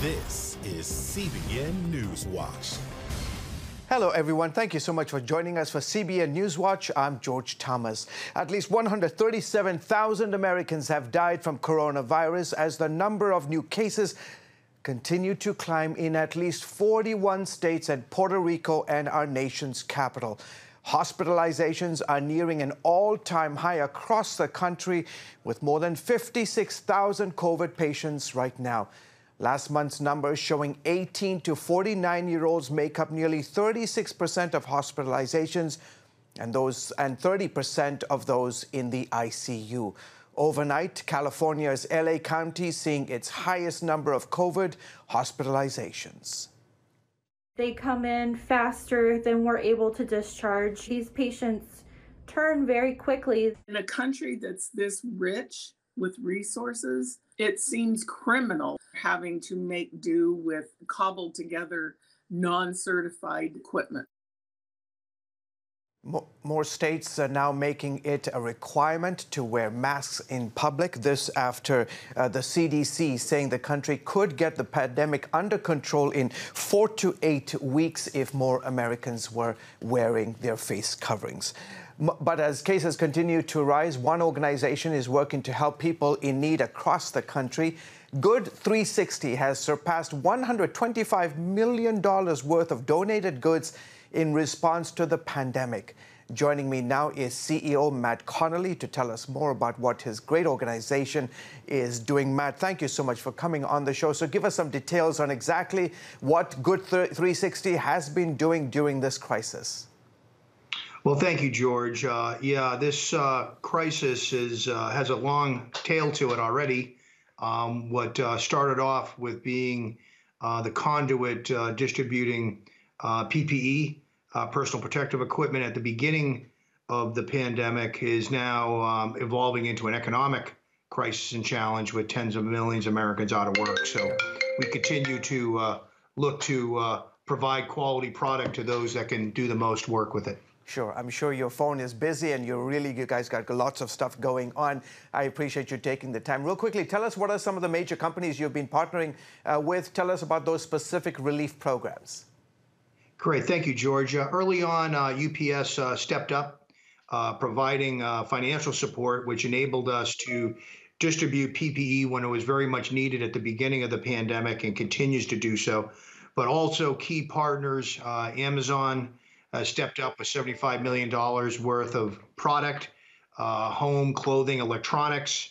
This is CBN NewsWatch. Hello, everyone. Thank you so much for joining us for CBN NewsWatch. I'm George Thomas. At least 137,000 Americans have died from coronavirus as the number of new cases continue to climb in at least 41 states and Puerto Rico and our nation's capital. Hospitalizations are nearing an all-time high across the country, with more than 56,000 COVID patients right now. Last month's numbers showing 18 to 49-year-olds make up nearly 36% of hospitalizations, and 30% of those in the ICU. Overnight, California's LA County seeing its highest number of COVID hospitalizations. They come in faster than we're able to discharge. These patients turn very quickly. In a country that's this rich with resources, it seems criminal having to make do with cobbled together non-certified equipment. More states are now making it a requirement to wear masks in public. This after the CDC saying the country could get the pandemic under control in 4 to 8 weeks if more Americans were wearing their face coverings. But as cases continue to rise, one organization is working to help people in need across the country. Good 360 has surpassed $125 million worth of donated goods in response to the pandemic. Joining me now is CEO Matt Connolly to tell us more about what his great organization is doing. Matt, thank you so much for coming on the show. So give us some details on exactly what Good 360 has been doing during this crisis. Well, thank you, George. This crisis has a long tail to it already. What started off with being the conduit distributing PPE, personal protective equipment at the beginning of the pandemic is now evolving into an economic crisis and challenge with tens of millions of Americans out of work. So we continue to look to provide quality product to those that can do the most work with it. Sure. I'm sure your phone is busy and you guys got lots of stuff going on. I appreciate you taking the time. Real quickly, tell us what are some of the major companies you've been partnering with. Tell us about those specific relief programs. Great. Thank you, George. Early on, UPS stepped up, providing financial support, which enabled us to distribute PPE when it was very much needed at the beginning of the pandemic and continues to do so. But also key partners, Amazon, stepped up with $75 million worth of product, home, clothing, electronics,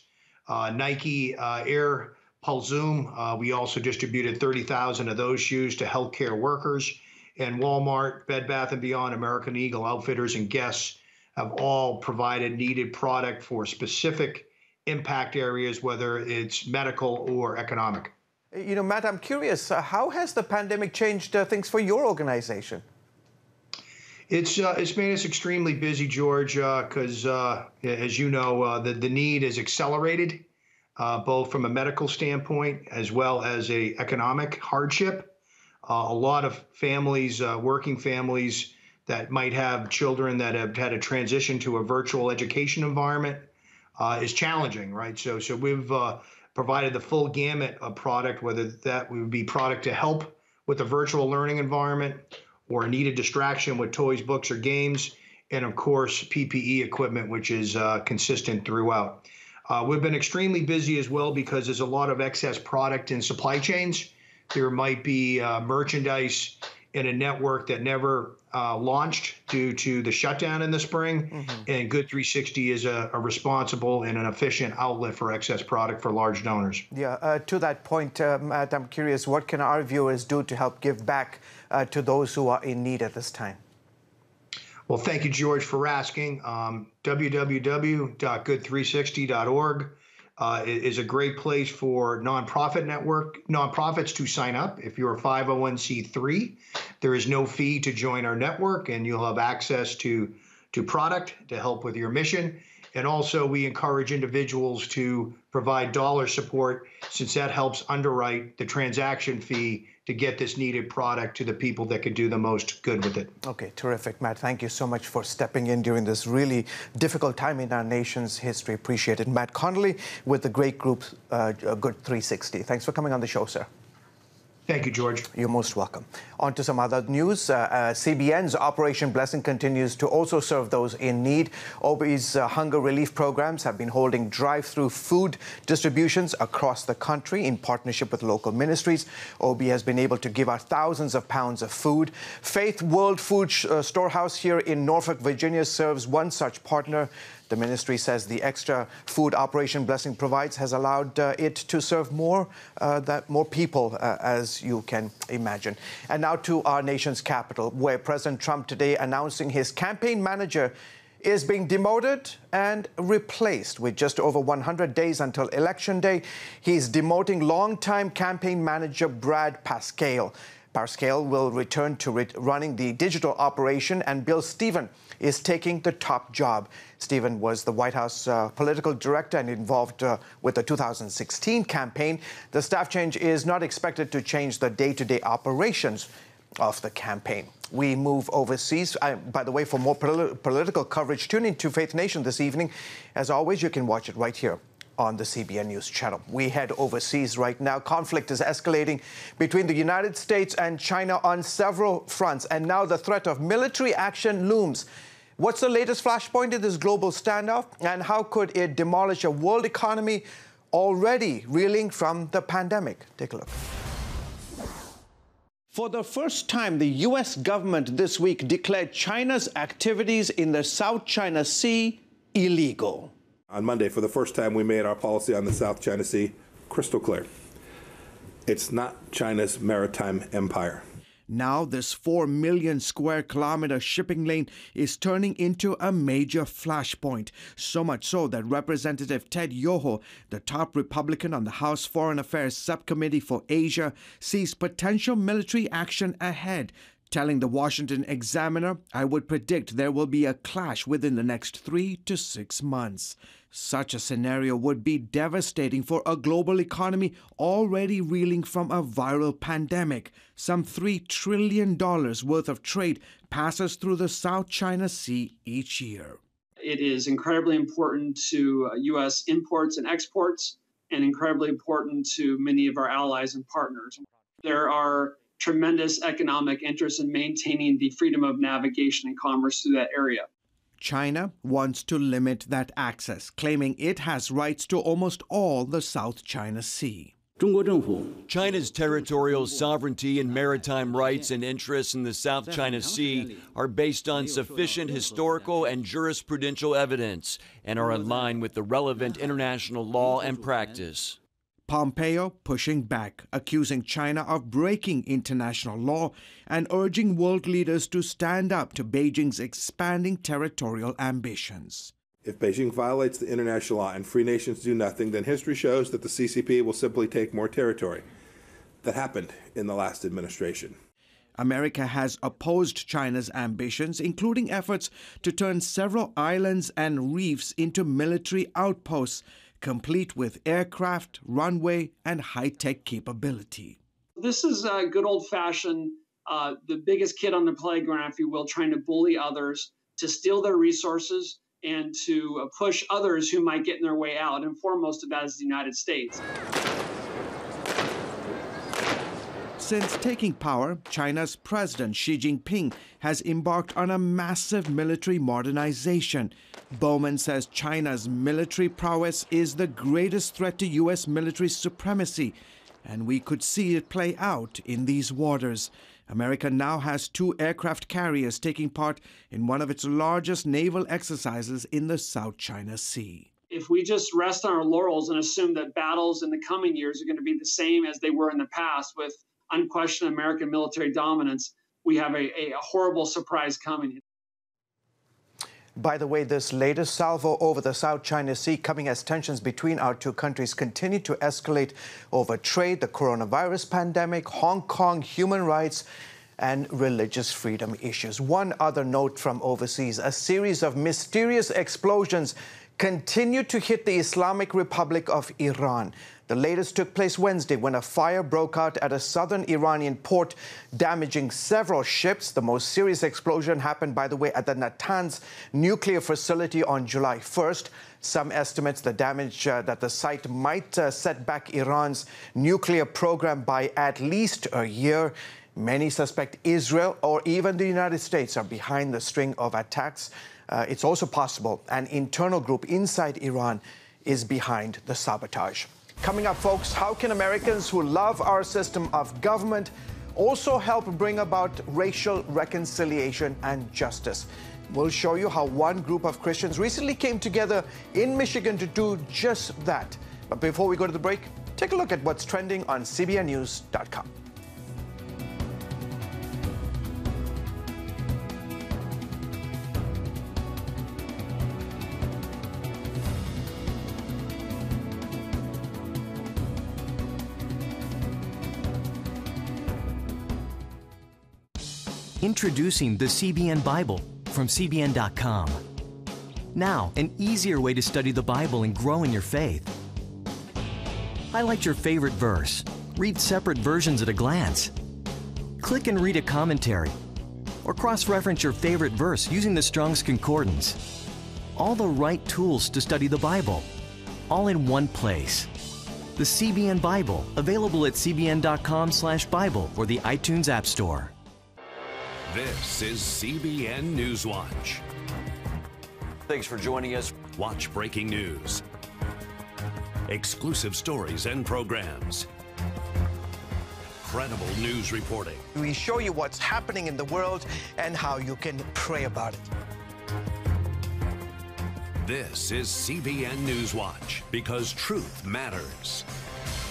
Nike, Air, Zoom. We also distributed 30,000 of those shoes to healthcare workers. And Walmart, Bed Bath & Beyond, American Eagle, Outfitters, and Guess have all provided needed product for specific impact areas, whether it's medical or economic. You know, Matt, I'm curious, how has the pandemic changed things for your organization? It's made us extremely busy, George, because, as you know, the need is accelerated, both from a medical standpoint as well as a economic hardship. A lot of families, working families that might have children that have had a transition to a virtual education environment is challenging, right? So we've provided the full gamut of product, whether that would be product to help with the virtual learning environment, or a needed distraction with toys, books, or games, and of course, PPE equipment, which is consistent throughout. We've been extremely busy as well because there's a lot of excess product in supply chains. There might be merchandise in a network that never launched due to the shutdown in the spring, and Good 360 is a responsible and an efficient outlet for excess product for large donors. Yeah, to that point, Matt, I'm curious, what can our viewers do to help give back to those who are in need at this time? Well, thank you, George, for asking. www.good360.org is a great place for nonprofits to sign up. If you're a 501c3, there is no fee to join our network, and you'll have access to product to help with your mission. And also, we encourage individuals to provide dollar support, since that helps underwrite the transaction fee to get this needed product to the people that could do the most good with it. Okay, terrific, Matt. Thank you so much for stepping in during this really difficult time in our nation's history. Appreciate it. Matt Connolly with the great group Good 360. Thanks for coming on the show, sir. Thank you, George. You're most welcome. On to some other news. CBN's Operation Blessing continues to also serve those in need. OB's hunger relief programs have been holding drive-through food distributions across the country in partnership with local ministries. OB has been able to give out thousands of pounds of food. Faith World Food Storehouse here in Norfolk, Virginia serves one such partner. The ministry says the extra food Operation Blessing provides has allowed it to serve more people, as you can imagine. And now to our nation's capital, where President Trump today announcing his campaign manager is being demoted and replaced with just over 100 days until Election Day. He's demoting longtime campaign manager Brad Parscale. Parscale will return to running the digital operation, and Bill Stephen is taking the top job. Stephen was the White House political director and involved with the 2016 campaign. The staff change is not expected to change the day-to-day operations of the campaign. We move overseas. By the way, for more political coverage, tune in to Faith Nation this evening. As always, you can watch it right here on the CBN News Channel. We head overseas right now. Conflict is escalating between the United States and China on several fronts, and now the threat of military action looms. What's the latest flashpoint in this global standoff, and how could it demolish a world economy already reeling from the pandemic? Take a look. For the first time, the U.S. government this week declared China's activities in the South China Sea illegal. On Monday, for the first time, we made our policy on the South China Sea crystal clear. It's not China's maritime empire. Now this 4 million square kilometer shipping lane is turning into a major flashpoint. So much so that Representative Ted Yoho, the top Republican on the House Foreign Affairs Subcommittee for Asia, sees potential military action ahead, telling the Washington Examiner, "I would predict there will be a clash within the next 3 to 6 months. Such a scenario would be devastating for a global economy already reeling from a viral pandemic. Some $3 trillion worth of trade passes through the South China Sea each year. It is incredibly important to U.S. imports and exports, and incredibly important to many of our allies and partners. There are tremendous economic interests in maintaining the freedom of navigation and commerce through that area. China wants to limit that access, claiming it has rights to almost all the South China Sea. China's territorial sovereignty and maritime rights and interests in the South China Sea are based on sufficient historical and jurisprudential evidence and are in line with the relevant international law and practice. Pompeo pushing back, accusing China of breaking international law and urging world leaders to stand up to Beijing's expanding territorial ambitions. If Beijing violates the international law and free nations do nothing, then history shows that the CCP will simply take more territory. That happened in the last administration. America has opposed China's ambitions, including efforts to turn several islands and reefs into military outposts, complete with aircraft, runway, and high-tech capability. This is a good old-fashioned, the biggest kid on the playground, if you will, trying to bully others, to steal their resources, and to push others who might get in their way out, and foremost of that is the United States. Since taking power, China's President Xi Jinping has embarked on a massive military modernization. Bowman says China's military prowess is the greatest threat to U.S. military supremacy, and we could see it play out in these waters. America now has 2 aircraft carriers taking part in one of its largest naval exercises in the South China Sea. If we just rest on our laurels and assume that battles in the coming years are going to be the same as they were in the past with unquestioned American military dominance, we have a horrible surprise coming. By the way, this latest salvo over the South China Sea coming as tensions between our two countries continue to escalate over trade, the coronavirus pandemic, Hong Kong human rights, and religious freedom issues. One other note from overseas, a series of mysterious explosions continue to hit the Islamic Republic of Iran. The latest took place Wednesday when a fire broke out at a southern Iranian port, damaging several ships. The most serious explosion happened, by the way, at the Natanz nuclear facility on July 1st. Some estimates the damage that the site might set back Iran's nuclear program by at least a year. Many suspect Israel or even the United States are behind the string of attacks. It's also possible an internal group inside Iran is behind the sabotage. Coming up, folks, how can Americans who love our system of government also help bring about racial reconciliation and justice? We'll show you how one group of Christians recently came together in Michigan to do just that. But before we go to the break, take a look at what's trending on CBNNews.com. Introducing the CBN Bible from CBN.com. Now, an easier way to study the Bible and grow in your faith. Highlight your favorite verse. Read separate versions at a glance. Click and read a commentary. Or cross-reference your favorite verse using the Strong's Concordance. All the right tools to study the Bible, all in one place. The CBN Bible, available at cbn.com/Bible or the iTunes App Store. This is CBN NewsWatch. Thanks for joining us. Watch breaking news, exclusive stories and programs, credible news reporting. We show you what's happening in the world and how you can pray about it. This is CBN NewsWatch, because truth matters.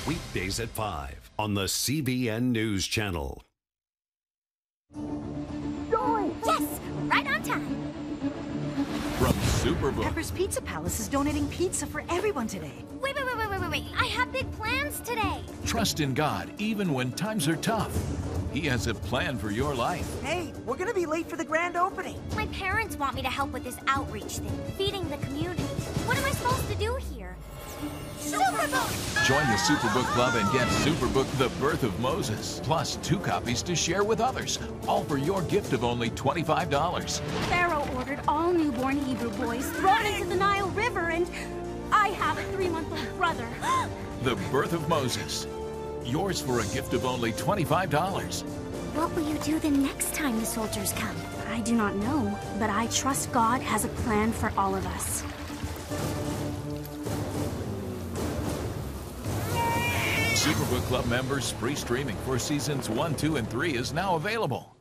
Weekdays at 5 on the CBN News Channel. Yes, right on time. From Superbook. Pepper's Pizza Palace is donating pizza for everyone today. Wait. I have big plans today. Trust in God, even when times are tough. He has a plan for your life. Hey, we're gonna be late for the grand opening. My parents want me to help with this outreach thing, feeding the community. What am I supposed to do here? Superbook! Join the Superbook Club and get Superbook The Birth of Moses, plus 2 copies to share with others, all for your gift of only $25. Pharaoh ordered all newborn Hebrew boys thrown into the Nile River, and I have a 3-month-old brother. The Birth of Moses. Yours for a gift of only $25. What will you do the next time the soldiers come? I do not know, but I trust God has a plan for all of us. Superbook Club members, free streaming for seasons 1, 2, and 3 is now available.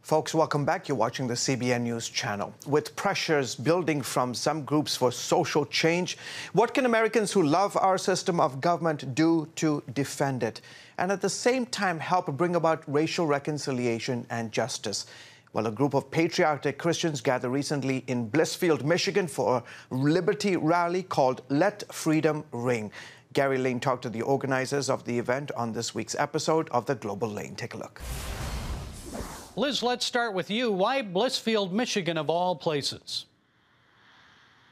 Folks, welcome back. You're watching the CBN News Channel. With pressures building from some groups for social change, what can Americans who love our system of government do to defend it and at the same time help bring about racial reconciliation and justice? Well, a group of patriotic Christians gathered recently in Blissfield, Michigan for a liberty rally called Let Freedom Ring. Gary Lane talked to the organizers of the event on this week's episode of The Global Lane. Take a look. Liz, let's start with you. Why Blissfield, Michigan, of all places?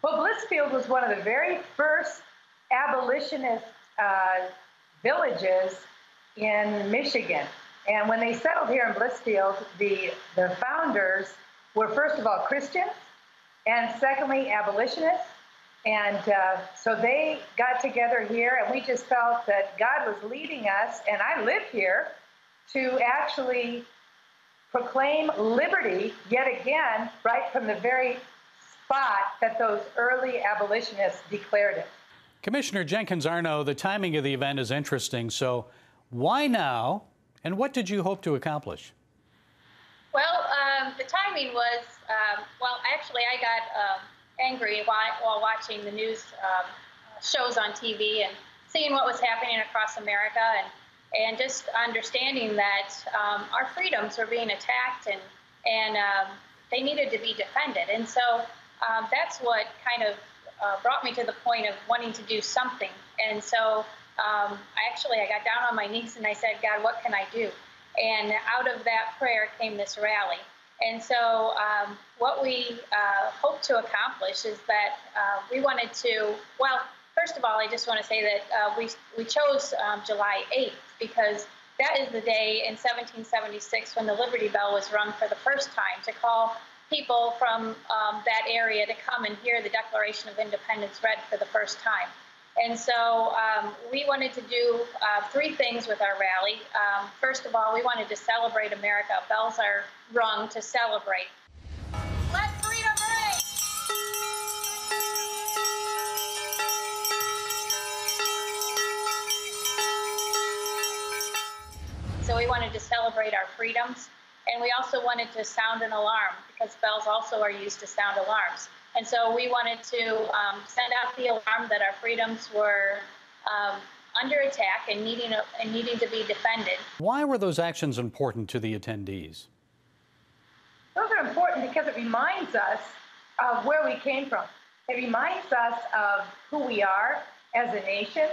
Well, Blissfield was one of the very first abolitionist villages in Michigan. And when they settled here in Blissfield, the founders were, first of all, Christians, and secondly, abolitionists. And so they got together here, and we just felt that God was leading us, and I live here, to actually proclaim liberty yet again, right from the very spot that those early abolitionists declared it. Commissioner Jenkins-Arno, the timing of the event is interesting. So why now, and what did you hope to accomplish? Well, the timing was, well, actually, I got angry while watching the news shows on TV and seeing what was happening across America, and just understanding that our freedoms were being attacked, and they needed to be defended. And so that's what kind of brought me to the point of wanting to do something. And so I got down on my knees and I said, God, what can I do? And out of that prayer came this rally. And so what we hope to accomplish is that we wanted to, well, First of all, I just want to say that we chose July 8th because that is the day in 1776 when the Liberty Bell was rung for the first time to call people from that area to come and hear the Declaration of Independence read for the first time. And so we wanted to do three things with our rally. First of all, we wanted to celebrate America. Bells are rung to celebrate. Let freedom ring! So we wanted to celebrate our freedoms. And we also wanted to sound an alarm because bells also are used to sound alarms. And so we wanted to send out the alarm that our freedoms were under attack and needing to be defended. Why were those actions important to the attendees? Those are important because it reminds us of where we came from. It reminds us of who we are as a nation.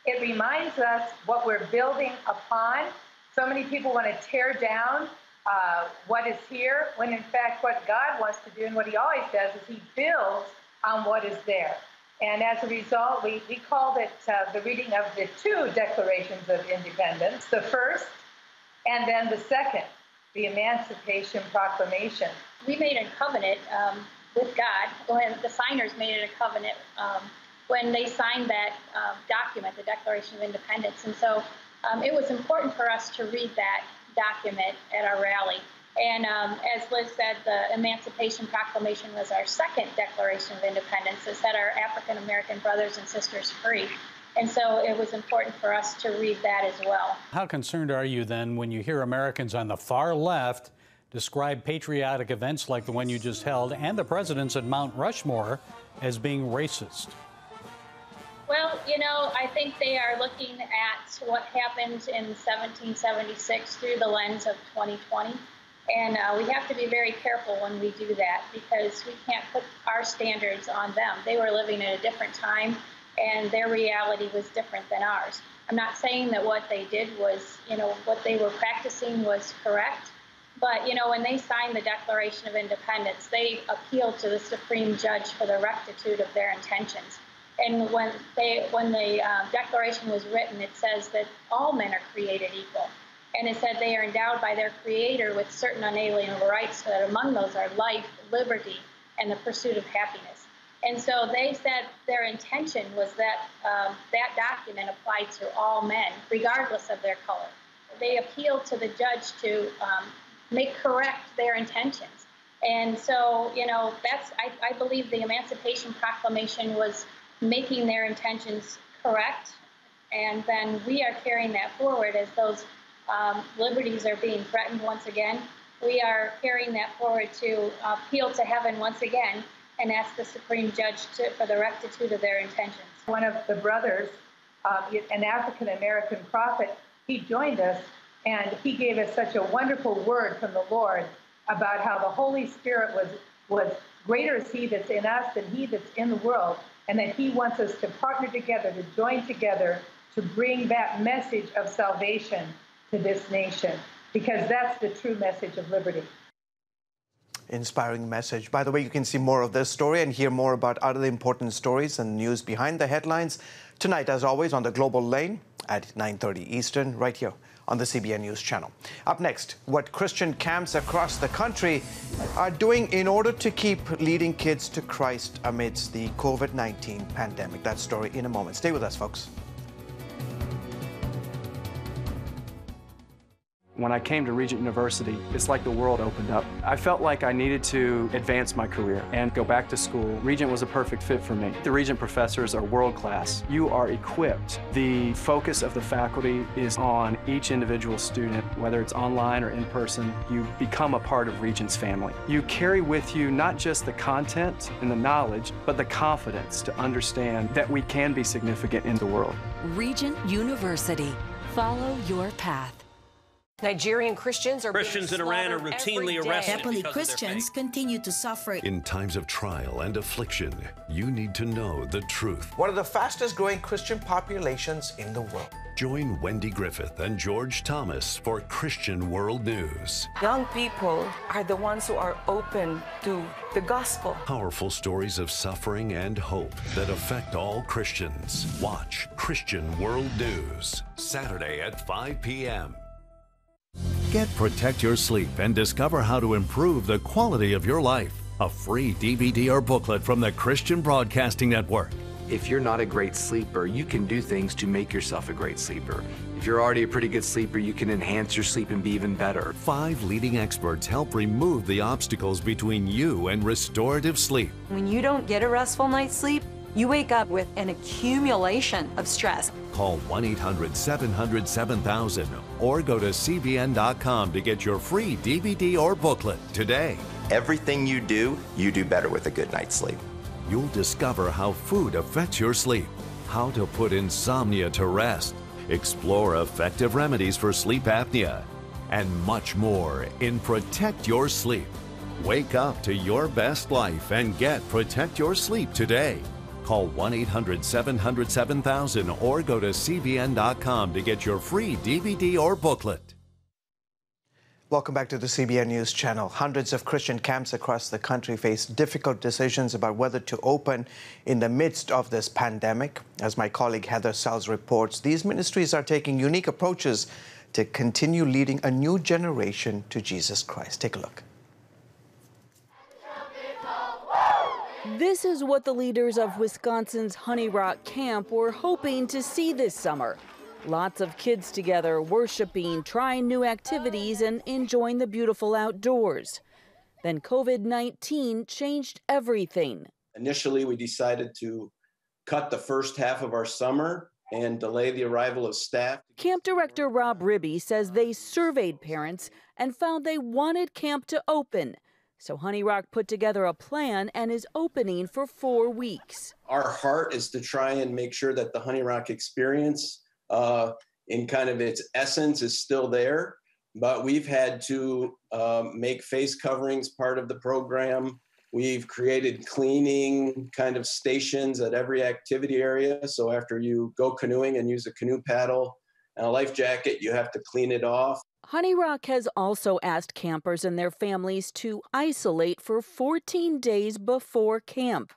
It reminds us what we're building upon. So many people want to tear down what is here, when in fact what God wants to do and what he always does is he builds on what is there. And as a result, we called it the reading of the two Declarations of Independence, the first and then the second, the Emancipation Proclamation. We made a covenant with God, when the signers made it a covenant when they signed that document, the Declaration of Independence. And so it was important for us to read that document at our rally. And as Liz said, the Emancipation Proclamation was our second Declaration of Independence that set our African-American brothers and sisters free. And so it was important for us to read that as well. How concerned are you then when you hear Americans on the far left describe patriotic events like the one you just held and the presidents at Mount Rushmore as being racist? Well, you know, I think they are looking at what happened in 1776 through the lens of 2020. And we have to be very careful when we do that because we can't put our standards on them. They were living at a different time and their reality was different than ours. I'm not saying that what they did was, you know, what they were practicing was correct. But, you know, when they signed the Declaration of Independence, they appealed to the Supreme Judge for the rectitude of their intentions. And when the Declaration was written, it says that all men are created equal. And it said they are endowed by their Creator with certain unalienable rights, so that among those are life, liberty, and the pursuit of happiness. And so they said their intention was that that document applied to all men, regardless of their color. They appealed to the judge to make correct their intentions. And so, you know, that's, I believe the Emancipation Proclamation was making their intentions correct, and then we are carrying that forward as those liberties are being threatened once again. We are carrying that forward to appeal to heaven once again and ask the Supreme Judge for the rectitude of their intentions. One of the brothers, an African-American prophet, he joined us and he gave us such a wonderful word from the Lord about how the Holy Spirit was greater is he that's in us than he that's in the world, and that he wants us to partner together, to join together, to bring that message of salvation to this nation, because that's the true message of liberty. Inspiring message. By the way, you can see more of this story and hear more about other important stories and news behind the headlines tonight, as always, on the Global Lane at 9:30 Eastern, right here on the CBN News Channel. Up next, what Christian camps across the country are doing in order to keep leading kids to Christ amidst the COVID-19 pandemic. That story in a moment. Stay with us, folks. When I came to Regent University, it's like the world opened up. I felt like I needed to advance my career and go back to school. Regent was a perfect fit for me. The Regent professors are world-class. You are equipped. The focus of the faculty is on each individual student, whether it's online or in person. You become a part of Regent's family. You carry with you not just the content and the knowledge, but the confidence to understand that we can be significant in the world. Regent University. Follow your path. Nigerian Christians in Iran are routinely arrested. Happily, Christians continue to suffer. In times of trial and affliction, you need to know the truth. One of the fastest growing Christian populations in the world. Join Wendy Griffith and George Thomas for Christian World News. Young people are the ones who are open to the gospel. Powerful stories of suffering and hope that affect all Christians. Watch Christian World News, Saturday at 5 p.m. Get Protect Your Sleep and discover how to improve the quality of your life. A free DVD or booklet from the Christian Broadcasting Network. If you're not a great sleeper, you can do things to make yourself a great sleeper. If you're already a pretty good sleeper, you can enhance your sleep and be even better. 5 leading experts help remove the obstacles between you and restorative sleep. When you don't get a restful night's sleep, you wake up with an accumulation of stress. Call 1-800-700-7000 or go to CBN.com to get your free DVD or booklet today. Everything you do better with a good night's sleep. You'll discover how food affects your sleep, how to put insomnia to rest, explore effective remedies for sleep apnea, and much more in Protect Your Sleep. Wake up to your best life and get Protect Your Sleep today. Call 1-800-700-7000 or go to CBN.com to get your free DVD or booklet. Welcome back to the CBN News Channel. Hundreds of Christian camps across the country face difficult decisions about whether to open in the midst of this pandemic. As my colleague Heather Sells reports, these ministries are taking unique approaches to continue leading a new generation to Jesus Christ. Take a look. This is what the leaders of Wisconsin's Honey Rock Camp were hoping to see this summer. Lots of kids together, worshiping, trying new activities, and enjoying the beautiful outdoors. Then COVID-19 changed everything. Initially, we decided to cut the first half of our summer and delay the arrival of staff. Camp director Rob Ribby says they surveyed parents and found they wanted camp to open. So Honey Rock put together a plan and is opening for 4 weeks. Our heart is to try and make sure that the Honey Rock experience in kind of its essence is still there, but we've had to make face coverings part of the program. We've created cleaning kind of stations at every activity area. So after you go canoeing and use a canoe paddle and a life jacket, you have to clean it off. Honey Rock has also asked campers and their families to isolate for 14 days before camp.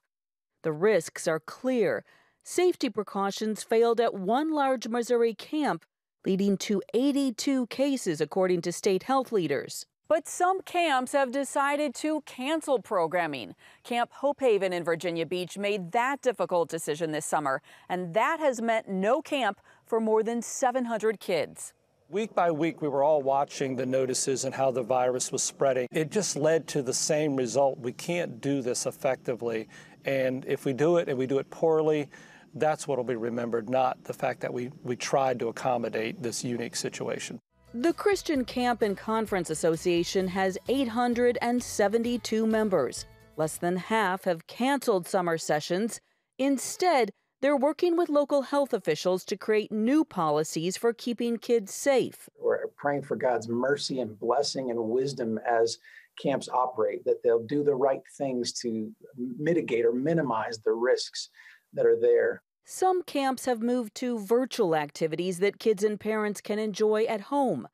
The risks are clear. Safety precautions failed at one large Missouri camp, leading to 82 cases, according to state health leaders. But some camps have decided to cancel programming. Camp Hope Haven in Virginia Beach made that difficult decision this summer, and that has meant no camp for more than 700 kids. Week by week, we were all watching the notices and how the virus was spreading. It just led to the same result. We can't do this effectively, and if we do it and we do it poorly, that's what will be remembered, not the fact that we tried to accommodate this unique situation. The Christian Camp and Conference Association has 872 members. Less than half have canceled summer sessions. Instead, they're working with local health officials to create new policies for keeping kids safe. We're praying for God's mercy and blessing and wisdom as camps operate, that they'll do the right things to mitigate or minimize the risks that are there. Some camps have moved to virtual activities that kids and parents can enjoy at home.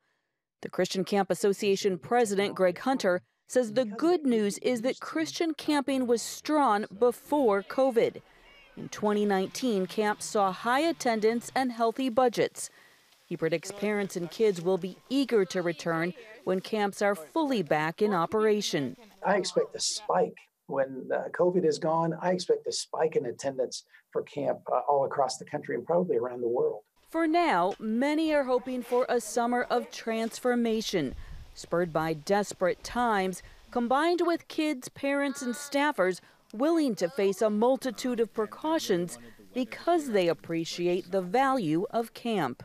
The Christian Camp Association president, Greg Hunter, says the good news is that Christian camping was strong before COVID. In 2019, camps saw high attendance and healthy budgets. He predicts parents and kids will be eager to return when camps are fully back in operation. I expect a spike. When COVID is gone, I expect a spike in attendance for camp all across the country and probably around the world. For now, many are hoping for a summer of transformation, spurred by desperate times, combined with kids, parents, and staffers willing to face a multitude of precautions because they appreciate the value of camp.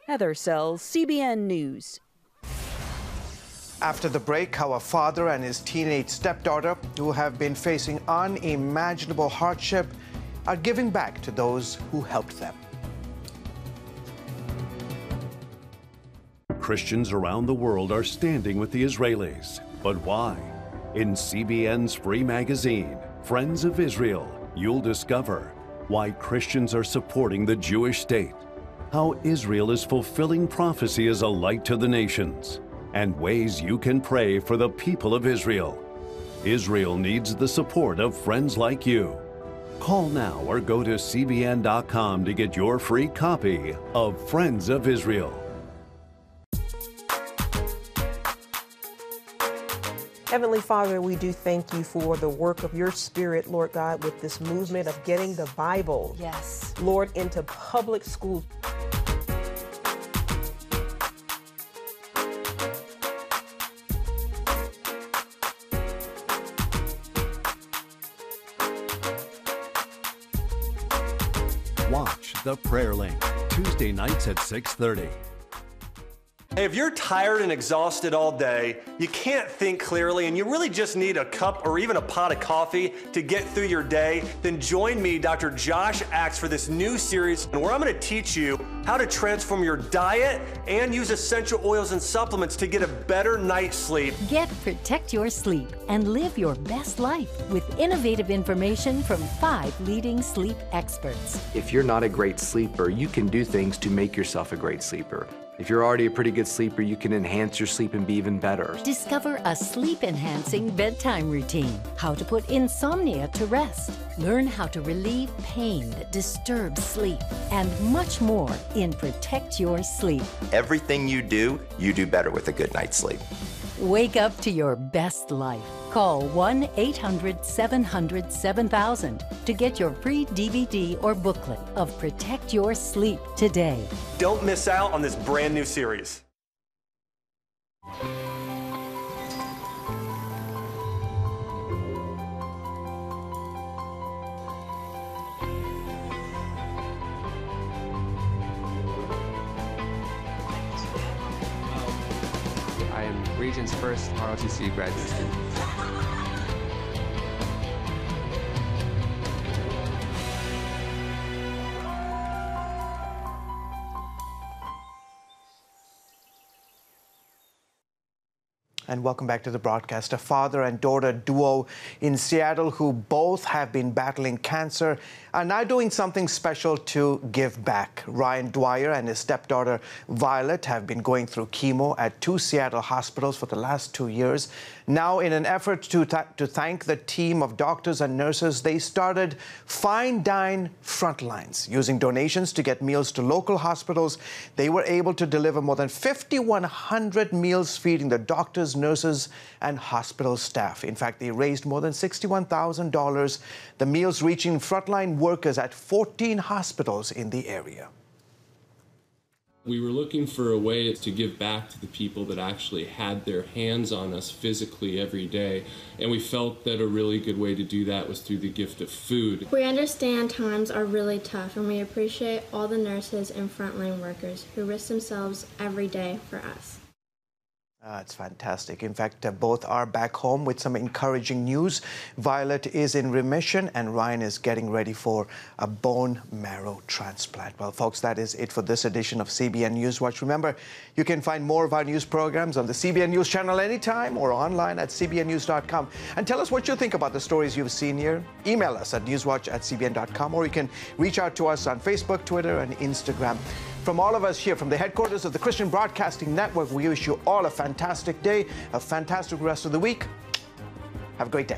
Heather Sells, CBN News. After the break, how a father and his teenage stepdaughter, who have been facing unimaginable hardship, are giving back to those who helped them. Christians around the world are standing with the Israelis. But why? In CBN's free magazine, Friends of Israel, you'll discover why Christians are supporting the Jewish state, how Israel is fulfilling prophecy as a light to the nations, and ways you can pray for the people of Israel. Israel needs the support of friends like you. Call now or go to cbn.com to get your free copy of Friends of Israel. Heavenly Father, we do thank you for the work of your Spirit, Lord God, with this movement of getting the Bible, yes, Lord, into public schools. Watch The Prayer Link, Tuesday nights at 6:30. Hey, if you're tired and exhausted all day, you can't think clearly, and you really just need a cup or even a pot of coffee to get through your day, then join me, Dr. Josh Axe, for this new series where I'm going to teach you how to transform your diet and use essential oils and supplements to get a better night's sleep. Protect your sleep and live your best life with innovative information from 5 leading sleep experts. If you're not a great sleeper, you can do things to make yourself a great sleeper. If you're already a pretty good sleeper, you can enhance your sleep and be even better. Discover a sleep-enhancing bedtime routine, how to put insomnia to rest, learn how to relieve pain that disturbs sleep, and much more in Protect Your Sleep. Everything you do better with a good night's sleep. Wake up to your best life. Call 1-800-700-7000 to get your free DVD or booklet of Protect Your Sleep today. Don't miss out on this brand new series. I am Regent's first ROTC graduate student. And welcome back to the broadcast. A father and daughter duo in Seattle who both have been battling cancer are now doing something special to give back. Ryan Dwyer and his stepdaughter Violet have been going through chemo at 2 Seattle hospitals for the last 2 years. Now, in an effort to thank the team of doctors and nurses, they started Dine Frontlines. Using donations to get meals to local hospitals, they were able to deliver more than 5,100 meals feeding the doctors, nurses, and hospital staff. In fact, they raised more than $61,000. The meals reaching frontline workers at 14 hospitals in the area. We were looking for a way to give back to the people that actually had their hands on us physically every day, and we felt that a really good way to do that was through the gift of food. We understand times are really tough, and we appreciate all the nurses and frontline workers who risk themselves every day for us. It's fantastic. In fact, both are back home with some encouraging news. Violet is in remission and Ryan is getting ready for a bone marrow transplant. Well, folks, that is it for this edition of CBN NewsWatch. Remember, you can find more of our news programs on the CBN News Channel anytime or online at cbnnews.com. And tell us what you think about the stories you've seen here. Email us at newswatch@cbn.com, or you can reach out to us on Facebook, Twitter, and Instagram. From all of us here, from the headquarters of the Christian Broadcasting Network, we wish you all a fantastic day, a fantastic rest of the week. Have a great day.